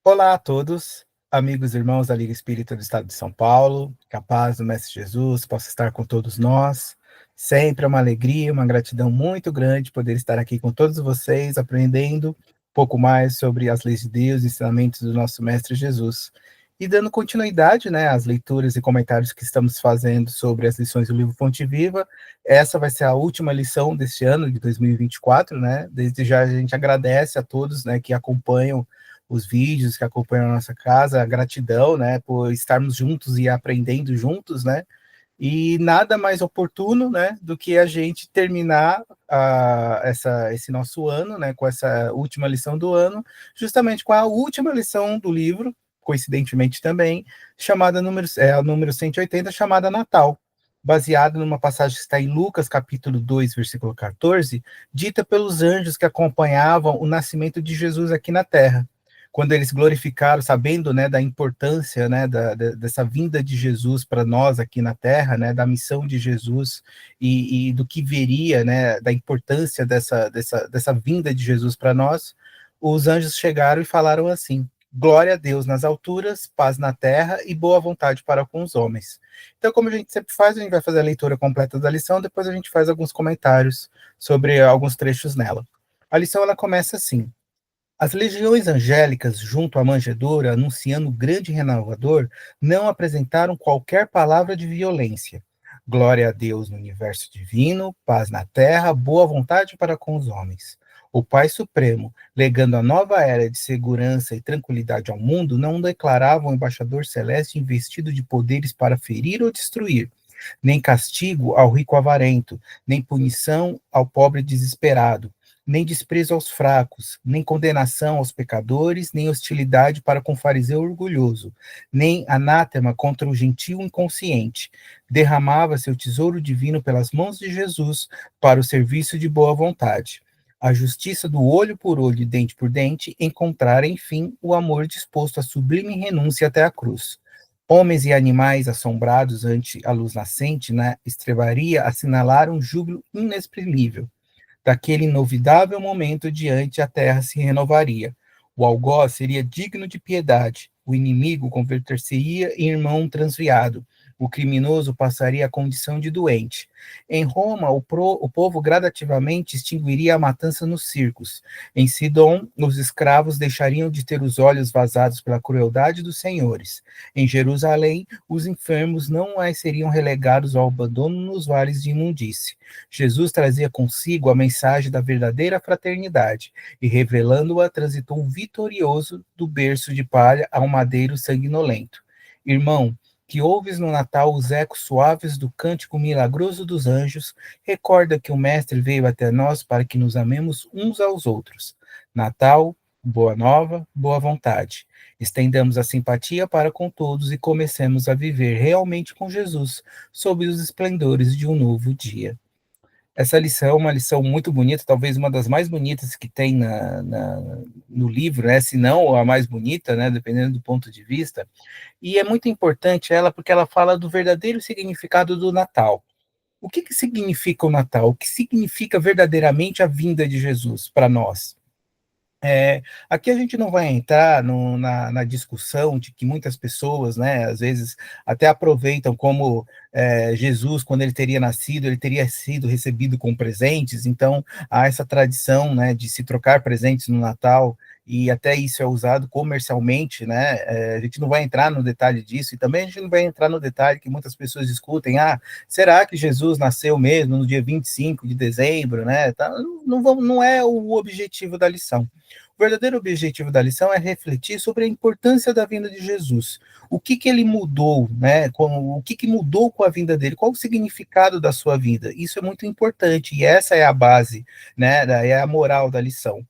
Olá a todos, amigos e irmãos da Liga Espírita do Estado de São Paulo, que a paz do Mestre Jesus possa estar com todos nós. Sempre é uma alegria, uma gratidão muito grande poder estar aqui com todos vocês, aprendendo um pouco mais sobre as leis de Deus, ensinamentos do nosso Mestre Jesus. E dando continuidade, né, às leituras e comentários que estamos fazendo sobre as lições do livro Fonte Viva. Essa vai ser a última lição deste ano, de 2024, né? Desde já a gente agradece a todos, né, que acompanham os vídeos, que acompanham a nossa casa, a gratidão, né, por estarmos juntos e aprendendo juntos, né, e nada mais oportuno, né, do que a gente terminar esse nosso ano, né, com essa última lição do ano, justamente com a última lição do livro, coincidentemente também, chamada a número 180, chamada Natal, baseada numa passagem que está em Lucas, capítulo 2, versículo 14, dita pelos anjos que acompanhavam o nascimento de Jesus aqui na Terra, quando eles glorificaram, sabendo, né, da importância, né, dessa vinda de Jesus para nós aqui na Terra, né, da missão de Jesus e do que viria, né, da importância dessa vinda de Jesus para nós, os anjos chegaram e falaram assim: glória a Deus nas alturas, paz na terra e boa vontade para com os homens. Então, como a gente sempre faz, a gente vai fazer a leitura completa da lição, depois a gente faz alguns comentários sobre alguns trechos nela. A lição ela começa assim: as legiões angélicas, junto à manjedoura, anunciando o grande renovador, não apresentaram qualquer palavra de violência. Glória a Deus no universo divino, paz na terra, boa vontade para com os homens. O Pai Supremo, legando a nova era de segurança e tranquilidade ao mundo, não declarava um embaixador celeste investido de poderes para ferir ou destruir, nem castigo ao rico avarento, nem punição ao pobre desesperado, nem desprezo aos fracos, nem condenação aos pecadores, nem hostilidade para com o fariseu orgulhoso, nem anátema contra o gentio inconsciente. Derramava seu tesouro divino pelas mãos de Jesus para o serviço de boa vontade. A justiça do olho por olho e dente por dente encontrara, enfim, o amor disposto à sublime renúncia até a cruz. Homens e animais assombrados ante a luz nascente na estrebaria assinalaram um júbilo inexprimível. Daquele inovidável momento diante a terra se renovaria. O algoz seria digno de piedade, o inimigo converter-se-ia em irmão transviado, o criminoso passaria a condição de doente. Em Roma, o povo gradativamente extinguiria a matança nos circos. Em Sidom, os escravos deixariam de ter os olhos vazados pela crueldade dos senhores. Em Jerusalém, os enfermos não mais seriam relegados ao abandono nos vales de imundície. Jesus trazia consigo a mensagem da verdadeira fraternidade e, revelando-a, transitou vitorioso do berço de palha ao madeiro sanguinolento. Irmão, que ouves no Natal os ecos suaves do cântico milagroso dos anjos, recorda que o Mestre veio até nós para que nos amemos uns aos outros. Natal, boa nova, boa vontade. Estendamos a simpatia para com todos e comecemos a viver realmente com Jesus, sob os esplendores de um novo dia. Essa lição é uma lição muito bonita, talvez uma das mais bonitas que tem no livro, né? Se não a mais bonita, né? Dependendo do ponto de vista. E é muito importante ela porque ela fala do verdadeiro significado do Natal. O que significa o Natal? O que significa verdadeiramente a vinda de Jesus para nós? Aqui a gente não vai entrar na discussão de que muitas pessoas, né, às vezes até aproveitam como Jesus, quando ele teria nascido, ele teria sido recebido com presentes, então há essa tradição, né, de se trocar presentes no Natal, e até isso é usado comercialmente, né, a gente não vai entrar no detalhe disso, e também a gente não vai entrar no detalhe que muitas pessoas discutem, será que Jesus nasceu mesmo no dia 25 de dezembro, né, não é o objetivo da lição. O verdadeiro objetivo da lição é refletir sobre a importância da vinda de Jesus. O que ele mudou, né? O que mudou com a vinda dele? Qual o significado da sua vida? Isso é muito importante e essa é a base, né? É a moral da lição.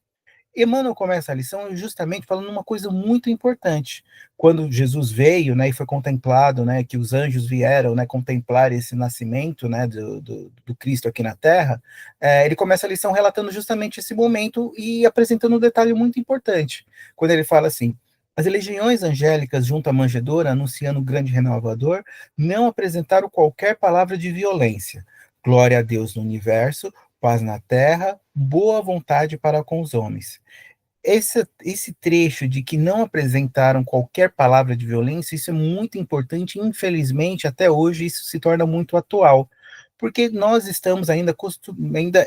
Emmanuel começa a lição justamente falando uma coisa muito importante. Quando Jesus veio, né, e foi contemplado, né, que os anjos vieram, né, contemplar esse nascimento, né, do Cristo aqui na Terra, ele começa a lição relatando justamente esse momento e apresentando um detalhe muito importante. Quando ele fala assim: as legiões angélicas junto à manjedoura, anunciando o grande renovador, não apresentaram qualquer palavra de violência. Glória a Deus no universo, paz na terra, boa vontade para com os homens. esse trecho de que não apresentaram qualquer palavra de violência, isso é muito importante, infelizmente, até hoje isso se torna muito atual, porque nós estamos ainda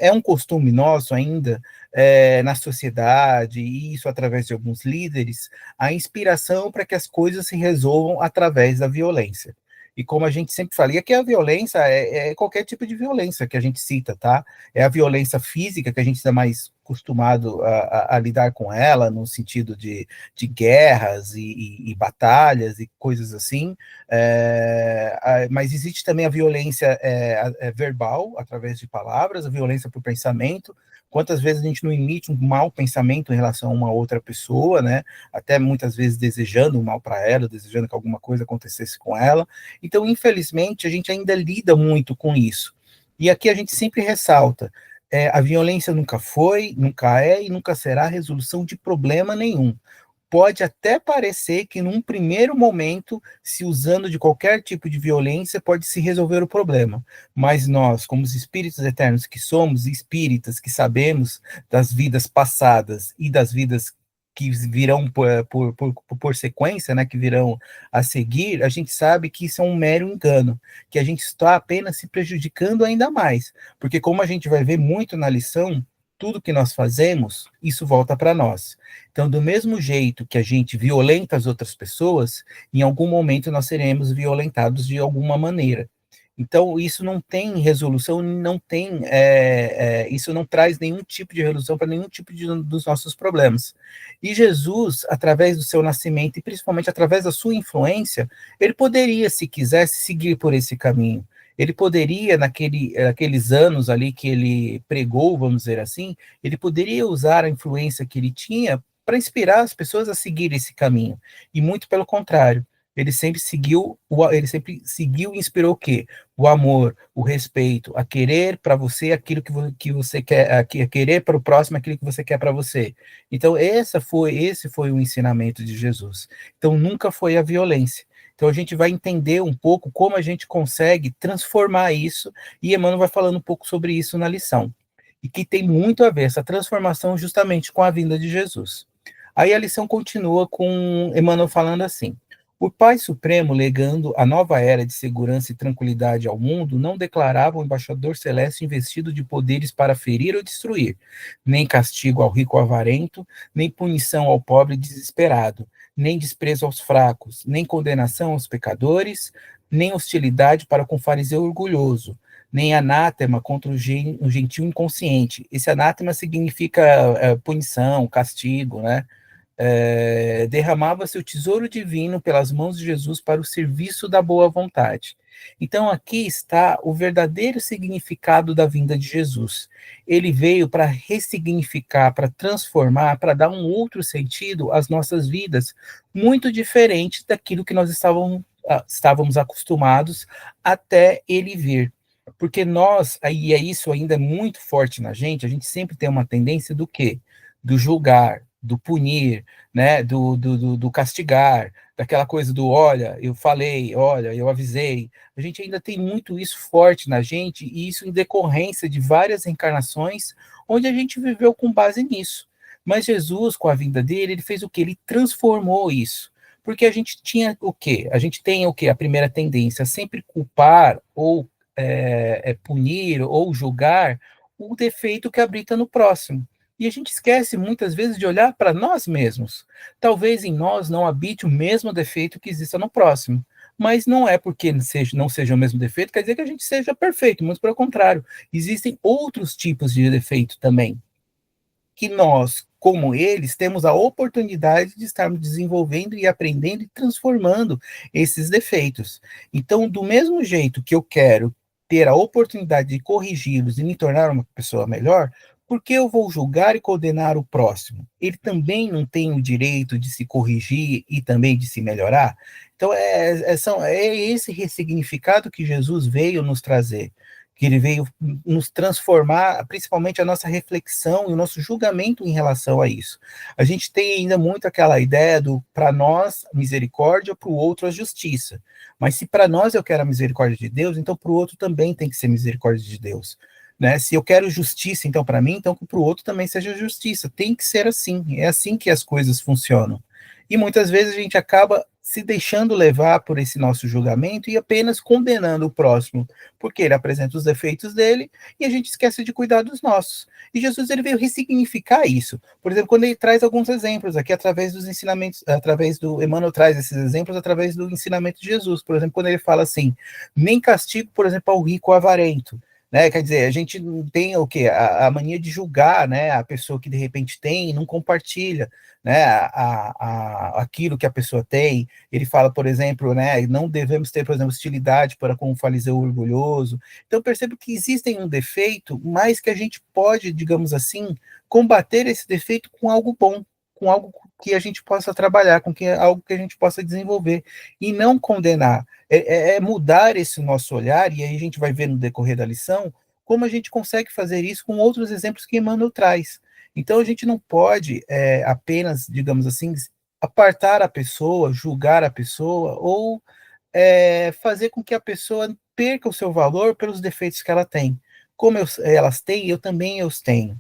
é um costume nosso ainda, na sociedade, e isso através de alguns líderes, a inspiração para que as coisas se resolvam através da violência. E como a gente sempre fala, e aqui a violência é qualquer tipo de violência que a gente cita, tá? É a violência física, que a gente está mais acostumado a lidar com ela, no sentido de guerras e batalhas e coisas assim, mas existe também a violência verbal, através de palavras, a violência por pensamento. Quantas vezes a gente não emite um mau pensamento em relação a uma outra pessoa, né? Até muitas vezes desejando o mal para ela, desejando que alguma coisa acontecesse com ela. Então, infelizmente, a gente ainda lida muito com isso. E aqui a gente sempre ressalta, a violência nunca foi, nunca é e nunca será a resolução de problema nenhum. Pode até parecer que num primeiro momento, se usando de qualquer tipo de violência, pode se resolver o problema. Mas nós, como os espíritos eternos que somos, espíritas que sabemos das vidas passadas e das vidas que virão por sequência, né, que virão a seguir, a gente sabe que isso é um mero engano, que a gente está apenas se prejudicando ainda mais, porque como a gente vai ver muito na lição, tudo que nós fazemos, isso volta para nós. Então, do mesmo jeito que a gente violenta as outras pessoas, em algum momento nós seremos violentados de alguma maneira. Então, isso não tem resolução, não tem, isso não traz nenhum tipo de resolução para nenhum tipo dos nossos problemas. E Jesus, através do seu nascimento e principalmente através da sua influência, ele poderia, se quisesse, seguir por esse caminho. Ele poderia, naqueles anos ali que ele pregou, vamos dizer assim, ele poderia usar a influência que ele tinha para inspirar as pessoas a seguir esse caminho. E muito pelo contrário, ele sempre seguiu e inspirou o quê? O amor, o respeito, a querer para você aquilo que você quer, a querer para o próximo aquilo que você quer para você. Então, esse foi o ensinamento de Jesus. Então, nunca foi a violência. Então, a gente vai entender um pouco como a gente consegue transformar isso, e Emmanuel vai falando um pouco sobre isso na lição. E que tem muito a ver essa transformação justamente com a vinda de Jesus. Aí a lição continua com Emmanuel falando assim: o Pai Supremo, legando a nova era de segurança e tranquilidade ao mundo, não declarava o embaixador celeste investido de poderes para ferir ou destruir, nem castigo ao rico avarento, nem punição ao pobre desesperado, nem desprezo aos fracos, nem condenação aos pecadores, nem hostilidade para com o fariseu orgulhoso, nem anátema contra o gentil inconsciente. Esse anátema significa punição, castigo, né? Derramava-se o tesouro divino pelas mãos de Jesus para o serviço da boa vontade. Então, aqui está o verdadeiro significado da vinda de Jesus. Ele veio para ressignificar, para transformar, para dar um outro sentido às nossas vidas, muito diferente daquilo que nós estávamos acostumados até ele vir. Porque nós, e é isso ainda é muito forte na gente, a gente sempre tem uma tendência do quê? Do julgar, do punir, né, do castigar, daquela coisa do olha, eu falei, olha, eu avisei. A gente ainda tem muito isso forte na gente, e isso em decorrência de várias encarnações, onde a gente viveu com base nisso. Mas Jesus, com a vinda dele, ele fez o quê? Ele transformou isso. Porque a gente tinha o quê? A gente tem o quê? A primeira tendência, sempre culpar ou punir ou julgar o defeito que habita no próximo. E a gente esquece muitas vezes de olhar para nós mesmos. Talvez em nós não habite o mesmo defeito que exista no próximo. Mas não é porque não seja o mesmo defeito, quer dizer que a gente seja perfeito, muito pelo contrário. Existem outros tipos de defeito também, que nós, como eles, temos a oportunidade de estarmos desenvolvendo e aprendendo e transformando esses defeitos. Então, do mesmo jeito que eu quero ter a oportunidade de corrigi-los e me tornar uma pessoa melhor, por que eu vou julgar e condenar o próximo? Ele também não tem o direito de se corrigir e também de se melhorar? Então, é esse ressignificado que Jesus veio nos trazer, que ele veio nos transformar, principalmente a nossa reflexão e o nosso julgamento em relação a isso. A gente tem ainda muito aquela ideia do para nós misericórdia, para o outro a justiça. Mas se para nós eu quero a misericórdia de Deus, então para o outro também tem que ser misericórdia de Deus. né? Se eu quero justiça, então, para mim, então que para o outro também seja justiça. Tem que ser assim. É assim que as coisas funcionam. E muitas vezes a gente acaba se deixando levar por esse nosso julgamento e apenas condenando o próximo, porque ele apresenta os defeitos dele e a gente esquece de cuidar dos nossos. E Jesus ele veio ressignificar isso. Por exemplo, quando ele traz alguns exemplos aqui através dos ensinamentos, através do Emmanuel traz esses exemplos através do ensinamento de Jesus. Por exemplo, quando ele fala assim: nem castigo, por exemplo, ao rico avarento. Né? Quer dizer, a gente não tem o quê? A mania de julgar, né? A pessoa que de repente tem e não compartilha, né? Aquilo que a pessoa tem. Ele fala, por exemplo, né? Não devemos ter, por exemplo, hostilidade para com o fariseu orgulhoso. Então, percebo que existem um defeito, mas que a gente pode, digamos assim, combater esse defeito com algo bom, com algo que a gente possa trabalhar, com algo que a gente possa desenvolver, e não condenar. É mudar esse nosso olhar, e aí a gente vai ver no decorrer da lição como a gente consegue fazer isso com outros exemplos que Emmanuel traz. Então a gente não pode apenas, digamos assim, apartar a pessoa, julgar a pessoa, ou fazer com que a pessoa perca o seu valor pelos defeitos que ela tem. Como elas têm, eu também os tenho.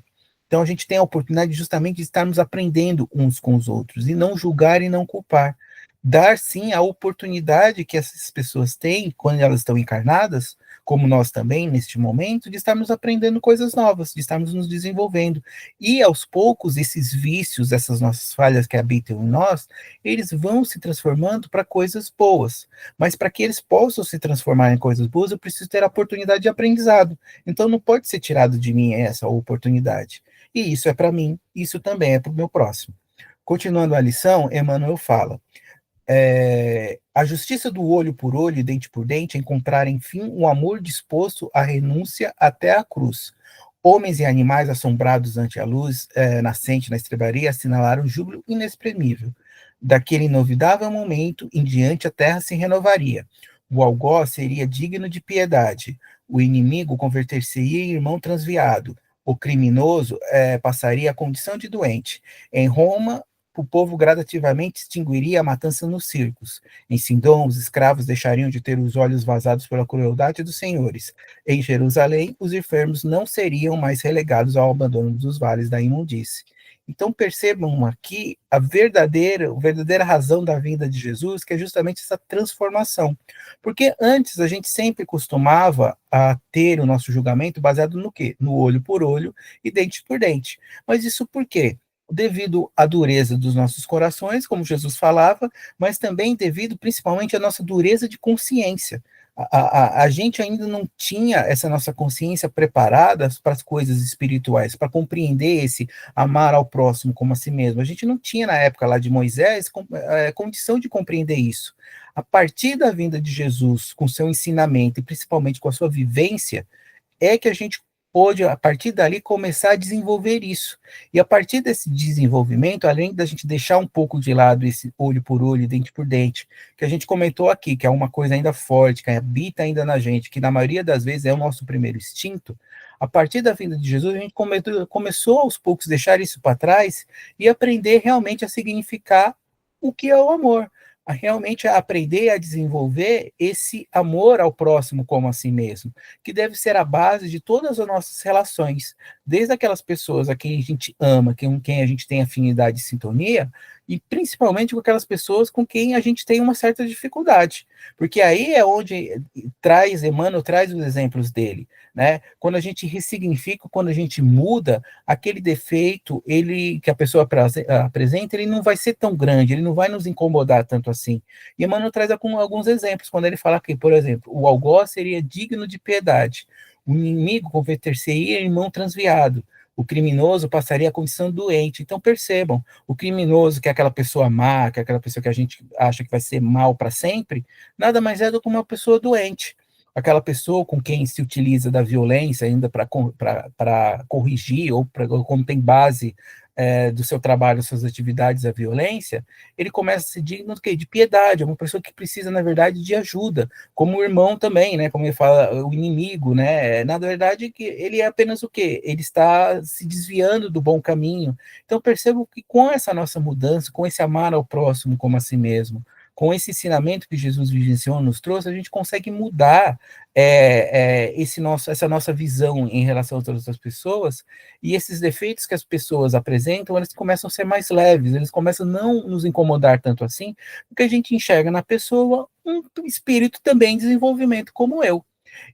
Então a gente tem a oportunidade justamente de estarmos aprendendo uns com os outros, e não julgar e não culpar. Dar sim a oportunidade que essas pessoas têm quando elas estão encarnadas, como nós também neste momento, de estarmos aprendendo coisas novas, de estarmos nos desenvolvendo. E aos poucos, esses vícios, essas nossas falhas que habitam em nós, eles vão se transformando para coisas boas. Mas para que eles possam se transformar em coisas boas, eu preciso ter a oportunidade de aprendizado. Então não pode ser tirado de mim essa oportunidade. E isso é para mim, isso também é para o meu próximo. Continuando a lição, Emmanuel fala: a justiça do olho por olho e dente por dente é encontrar, enfim, um amor disposto à renúncia até a cruz. Homens e animais assombrados ante a luz nascente na estrebaria assinalaram um júbilo inexprimível. Daquele inovidável momento em diante a terra se renovaria. O algoz seria digno de piedade. O inimigo converter-se-ia em irmão transviado. O criminoso passaria a condição de doente. Em Roma, o povo gradativamente extinguiria a matança nos circos. Em Sindom, os escravos deixariam de ter os olhos vazados pela crueldade dos senhores. Em Jerusalém, os enfermos não seriam mais relegados ao abandono dos vales da imundície. Então percebam aqui a verdadeira razão da vinda de Jesus, que é justamente essa transformação. Porque antes a gente sempre costumava ter o nosso julgamento baseado no quê? No olho por olho e dente por dente. Mas isso por quê? Devido à dureza dos nossos corações, como Jesus falava, mas também devido principalmente à nossa dureza de consciência. A gente ainda não tinha essa nossa consciência preparada para as coisas espirituais, para compreender esse amar ao próximo como a si mesmo. A gente não tinha, na época lá de Moisés, condição de compreender isso. A partir da vinda de Jesus, com seu ensinamento e principalmente com a sua vivência, é que a gente pôde, a partir dali, começar a desenvolver isso. E a partir desse desenvolvimento, além da gente deixar um pouco de lado esse olho por olho, dente por dente, que a gente comentou aqui, que é uma coisa ainda forte, que habita ainda na gente, que na maioria das vezes é o nosso primeiro instinto, a partir da vinda de Jesus, a gente começou aos poucos a deixar isso para trás e aprender realmente a significar o que é o amor, a realmente aprender a desenvolver esse amor ao próximo como a si mesmo, que deve ser a base de todas as nossas relações, desde aquelas pessoas a quem a gente ama, com quem a gente tem afinidade e sintonia, e principalmente com aquelas pessoas com quem a gente tem uma certa dificuldade, porque aí é onde Emmanuel traz os exemplos dele, né? Quando a gente ressignifica, quando a gente muda, aquele defeito, ele que a pessoa apresenta, ele não vai ser tão grande, ele não vai nos incomodar tanto assim. E Emmanuel traz alguns exemplos, quando ele fala que, por exemplo, o algoz seria digno de piedade, o inimigo converter-se-ia em irmão transviado, o criminoso passaria a condição doente. Então percebam, o criminoso, que é aquela pessoa má, que é aquela pessoa que a gente acha que vai ser mal para sempre, nada mais é do que uma pessoa doente. Aquela pessoa com quem se utiliza da violência ainda para corrigir, ou como tem base do seu trabalho, suas atividades, a violência, ele começa a ser digno de piedade, é uma pessoa que precisa, na verdade, de ajuda, como o irmão também, né, como ele fala, o inimigo, né, na verdade, que ele é apenas o quê? Ele está se desviando do bom caminho. Então, percebo que com essa nossa mudança, com esse amar ao próximo como a si mesmo, com esse ensinamento que Jesus vivenciou, nos trouxe, a gente consegue mudar essa nossa visão em relação às outras pessoas, e esses defeitos que as pessoas apresentam, eles começam a ser mais leves, eles começam a não nos incomodar tanto assim, porque a gente enxerga na pessoa um espírito também em desenvolvimento como eu.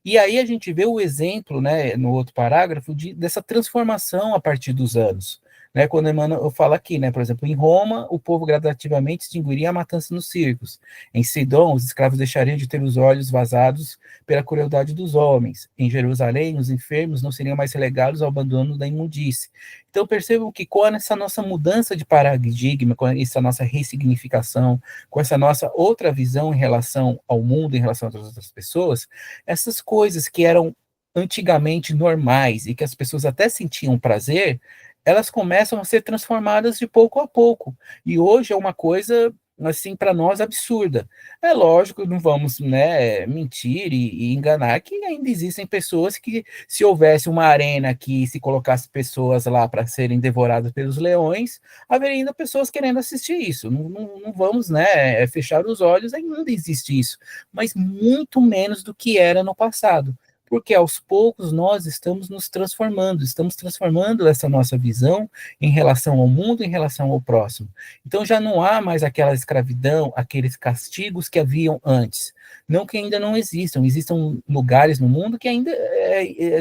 E aí a gente vê o exemplo, né, no outro parágrafo, dessa transformação a partir dos anos. Né, quando Emmanuel fala aqui, né, por exemplo, em Roma, o povo gradativamente extinguiria a matança nos circos. Em Sidom, os escravos deixariam de ter os olhos vazados pela crueldade dos homens. Em Jerusalém, os enfermos não seriam mais relegados ao abandono da imundície. Então percebam que com essa nossa mudança de paradigma, com essa nossa ressignificação, com essa nossa outra visão em relação ao mundo, em relação às outras pessoas, essas coisas que eram antigamente normais e que as pessoas até sentiam prazer, elas começam a ser transformadas de pouco a pouco. E hoje é uma coisa, assim, para nós absurda. É lógico, não vamos, né, mentir e enganar que ainda existem pessoas que, se houvesse uma arena que se colocasse pessoas lá para serem devoradas pelos leões, haveria ainda pessoas querendo assistir isso. Não vamos, né, fechar os olhos, ainda existe isso, mas muito menos do que era no passado, porque aos poucos nós estamos transformando essa nossa visão em relação ao mundo, em relação ao próximo. Então já não há mais aquela escravidão, aqueles castigos que haviam antes. Não que ainda não existam, existam lugares no mundo que ainda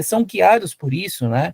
são guiados por isso, né?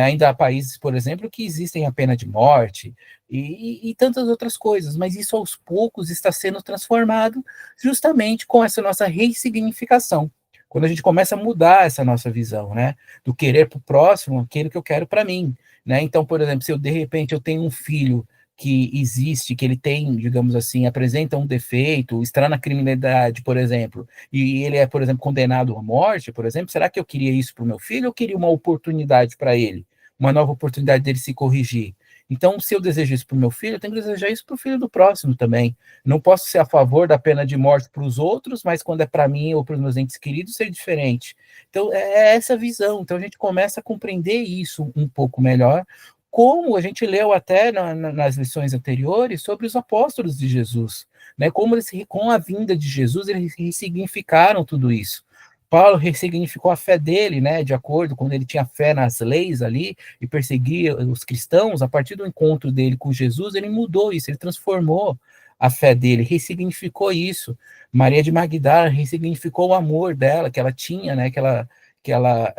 Ainda há países, por exemplo, que existem a pena de morte e tantas outras coisas, mas isso aos poucos está sendo transformado justamente com essa nossa ressignificação. Quando a gente começa a mudar essa nossa visão, né, do querer para o próximo, aquilo que eu quero para mim, né? Então, por exemplo, se eu de repente eu tenho um filho que existe, que ele tem, digamos assim, apresenta um defeito, está na criminalidade, por exemplo, e ele é, por exemplo, condenado à morte, por exemplo, será que eu queria isso para o meu filho ou eu queria uma oportunidade para ele, uma nova oportunidade dele se corrigir? Então, se eu desejo isso para o meu filho, eu tenho que desejar isso para o filho do próximo também. Não posso ser a favor da pena de morte para os outros, mas quando é para mim ou para os meus entes queridos, ser diferente. Então, é essa visão. Então, a gente começa a compreender isso um pouco melhor, como a gente leu até nas lições anteriores sobre os apóstolos de Jesus, né? Como eles, com a vinda de Jesus, eles ressignificaram tudo isso. Paulo ressignificou a fé dele, né, de acordo quando ele tinha fé nas leis ali e perseguia os cristãos, a partir do encontro dele com Jesus, ele mudou isso, ele transformou a fé dele, ressignificou isso. Maria de Magdala ressignificou o amor dela, que ela tinha, né, que ela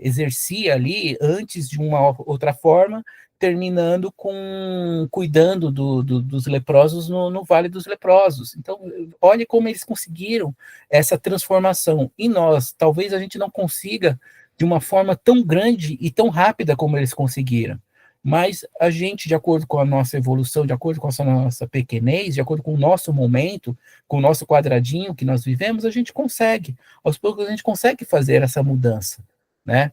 exercia ali antes de uma outra forma, terminando com cuidando dos leprosos no Vale dos Leprosos. Então, olhe como eles conseguiram essa transformação. E nós, talvez a gente não consiga de uma forma tão grande e tão rápida como eles conseguiram. Mas a gente, de acordo com a nossa evolução, de acordo com a nossa pequenez, de acordo com o nosso momento, com o nosso quadradinho que nós vivemos, a gente consegue. Aos poucos a gente consegue fazer essa mudança, né?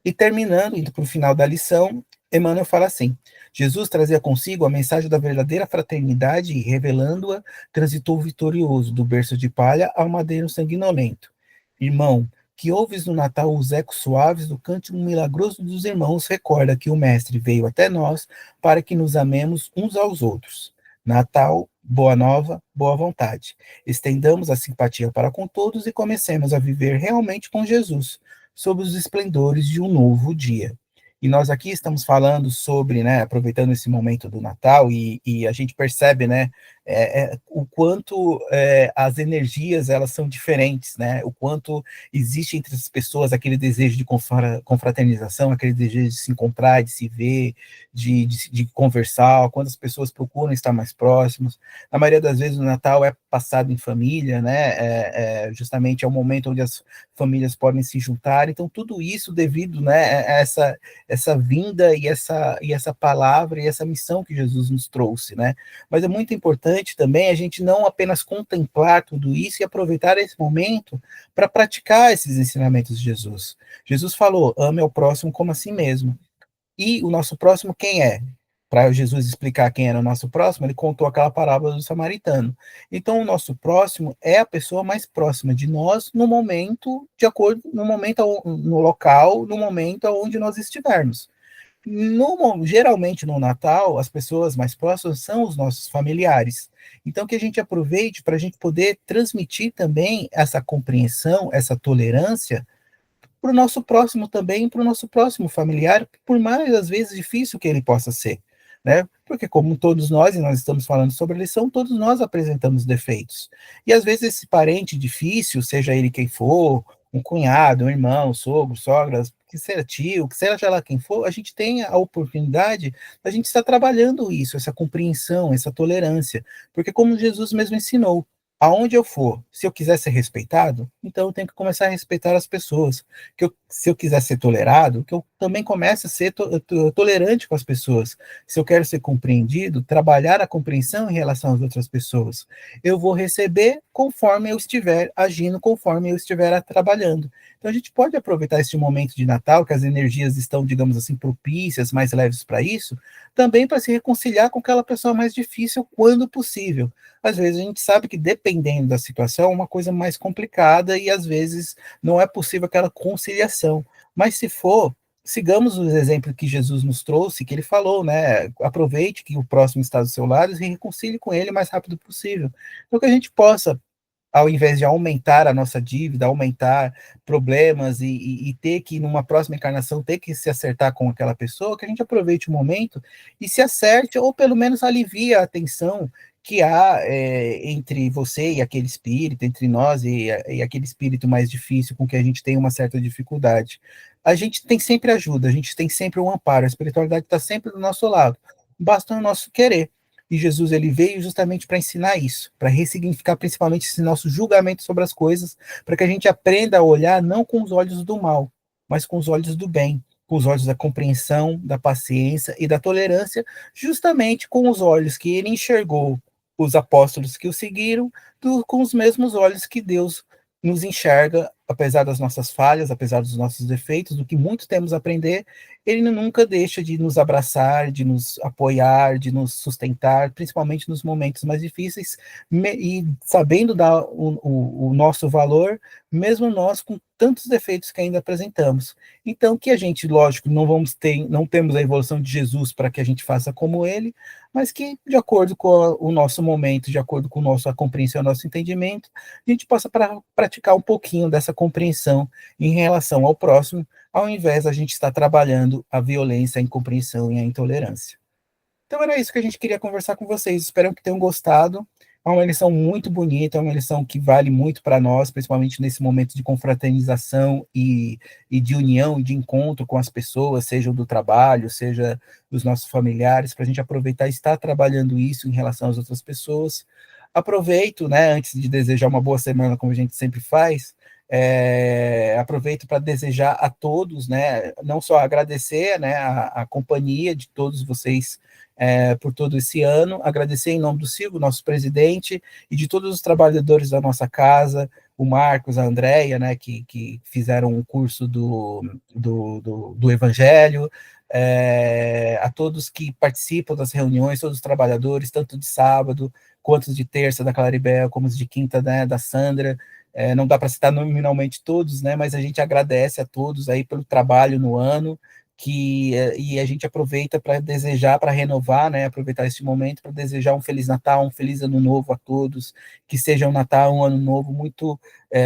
E terminando, indo para o final da lição, Emmanuel fala assim: Jesus trazia consigo a mensagem da verdadeira fraternidade e, revelando-a, transitou vitorioso do berço de palha ao madeiro sanguinolento. Irmão, que ouves no Natal os ecos suaves do cântico milagroso dos irmãos, recorda que o Mestre veio até nós para que nos amemos uns aos outros. Natal, boa nova, boa vontade. Estendamos a simpatia para com todos e comecemos a viver realmente com Jesus, sob os esplendores de um novo dia. E nós aqui estamos falando sobre, né, aproveitando esse momento do Natal, e a gente percebe, né, o quanto as energias, elas são diferentes, né, o quanto existe entre as pessoas aquele desejo de confraternização, aquele desejo de se encontrar, de se ver, de conversar, quando as pessoas procuram estar mais próximas. Na maioria das vezes o Natal é passado em família, né, justamente é o momento onde as famílias podem se juntar, então tudo isso devido, né, a essa vinda e essa palavra e essa missão que Jesus nos trouxe, né? Mas é muito importante também a gente não apenas contemplar tudo isso e aproveitar esse momento para praticar esses ensinamentos de Jesus. Jesus falou: ame ao próximo como a si mesmo. E o nosso próximo quem é? Para Jesus explicar quem era o nosso próximo, ele contou aquela parábola do samaritano. Então, o nosso próximo é a pessoa mais próxima de nós no momento, de acordo, no momento, no local, no momento onde nós estivermos. Geralmente no Natal, as pessoas mais próximas são os nossos familiares. Então, que a gente aproveite para a gente poder transmitir também essa compreensão, essa tolerância para o nosso próximo também, para o nosso próximo familiar, por mais às vezes difícil que ele possa ser, né? Porque como todos nós, e nós estamos falando sobre a lição, todos nós apresentamos defeitos. E às vezes esse parente difícil, seja ele quem for, um cunhado, um irmão, sogro, sogra, que seja tio, que seja lá quem for, a gente tem a oportunidade, a gente está trabalhando isso, essa compreensão, essa tolerância, porque como Jesus mesmo ensinou, aonde eu for, se eu quiser ser respeitado, então eu tenho que começar a respeitar as pessoas. Se eu quiser ser tolerado, que eu também comece a ser tolerante com as pessoas. Se eu quero ser compreendido, trabalhar a compreensão em relação às outras pessoas. Eu vou receber conforme eu estiver agindo, conforme eu estiver trabalhando. Então a gente pode aproveitar este momento de Natal, que as energias estão, digamos assim, propícias, mais leves para isso, também para se reconciliar com aquela pessoa mais difícil quando possível. Às vezes a gente sabe que dependendo da situação é uma coisa mais complicada e às vezes não é possível aquela conciliação. Mas se for, sigamos os exemplos que Jesus nos trouxe, que ele falou, né? Aproveite que o próximo está do seu lado e reconcilie com ele o mais rápido possível. Então que a gente possa, ao invés de aumentar a nossa dívida, aumentar problemas e ter que, numa próxima encarnação, ter que se acertar com aquela pessoa, que a gente aproveite o momento e se acerte, ou pelo menos alivie a tensão que há entre você e aquele espírito, entre nós e aquele espírito mais difícil com que a gente tem uma certa dificuldade. A gente tem sempre ajuda, a gente tem sempre um amparo, a espiritualidade está sempre do nosso lado, basta o nosso querer. E Jesus ele veio justamente para ensinar isso, para ressignificar principalmente esse nosso julgamento sobre as coisas, para que a gente aprenda a olhar não com os olhos do mal, mas com os olhos do bem, com os olhos da compreensão, da paciência e da tolerância, justamente com os olhos que ele enxergou os apóstolos que o seguiram, com os mesmos olhos que Deus nos enxerga, apesar das nossas falhas, apesar dos nossos defeitos, do que muito temos a aprender, ele nunca deixa de nos abraçar, de nos apoiar, de nos sustentar, principalmente nos momentos mais difíceis, e sabendo dar o nosso valor, mesmo nós com tantos defeitos que ainda apresentamos. Então, que a gente, lógico, não temos a evolução de Jesus para que a gente faça como ele, mas que, de acordo com o nosso momento, de acordo com a compreensão, o nosso entendimento, a gente possa praticar um pouquinho dessa compreensão em relação ao próximo, ao invés de a gente estar trabalhando a violência, a incompreensão e a intolerância. Então era isso que a gente queria conversar com vocês. Espero que tenham gostado. É uma lição muito bonita, é uma lição que vale muito para nós, principalmente nesse momento de confraternização e de união e de encontro com as pessoas, seja do trabalho, seja dos nossos familiares, para a gente aproveitar e estar trabalhando isso em relação às outras pessoas. Aproveito, né, antes de desejar uma boa semana, como a gente sempre faz, aproveito para desejar a todos, né, não só agradecer, né, a companhia de todos vocês por todo esse ano, agradecer em nome do Silvio, nosso presidente, e de todos os trabalhadores da nossa casa, o Marcos, a Andréia, né, que fizeram um curso do Evangelho, a todos que participam das reuniões, todos os trabalhadores, tanto de sábado, quanto de terça da Claribel, como de quinta, né, da Sandra. Não dá para citar nominalmente todos, né, mas a gente agradece a todos aí pelo trabalho no ano, e a gente aproveita para desejar, para renovar, né, aproveitar esse momento para desejar um Feliz Natal, um Feliz Ano Novo a todos, que seja um Natal, um Ano Novo muito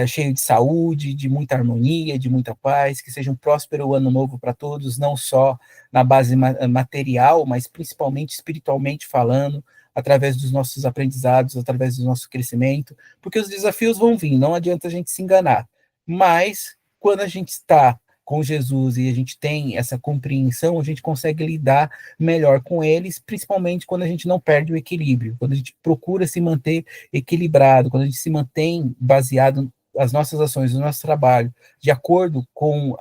cheio de saúde, de muita harmonia, de muita paz, que seja um próspero Ano Novo para todos, não só na base material, mas principalmente espiritualmente falando, através dos nossos aprendizados, através do nosso crescimento, porque os desafios vão vir, não adianta a gente se enganar, mas quando a gente está com Jesus e a gente tem essa compreensão, a gente consegue lidar melhor com eles, principalmente quando a gente não perde o equilíbrio, quando a gente procura se manter equilibrado, quando a gente se mantém baseado as nossas ações, o nosso trabalho, de acordo com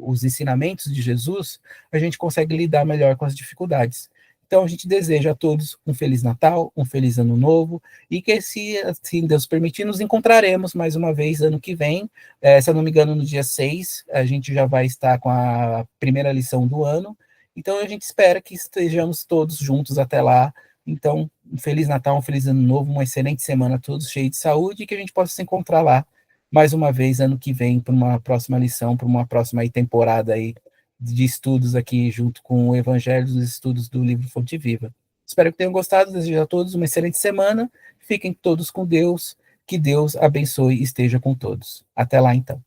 os ensinamentos de Jesus, a gente consegue lidar melhor com as dificuldades. Então, a gente deseja a todos um Feliz Natal, um Feliz Ano Novo, e que, se assim Deus permitir, nos encontraremos mais uma vez ano que vem. Se eu não me engano, no dia 6, a gente já vai estar com a primeira lição do ano. Então, a gente espera que estejamos todos juntos até lá. Então, um Feliz Natal, um Feliz Ano Novo, uma excelente semana a todos, cheio de saúde, e que a gente possa se encontrar lá mais uma vez ano que vem, para uma próxima lição, para uma próxima temporada aí de estudos aqui, junto com o Evangelho dos Estudos do livro Fonte Viva. Espero que tenham gostado, desejo a todos uma excelente semana, fiquem todos com Deus, que Deus abençoe e esteja com todos. Até lá, então.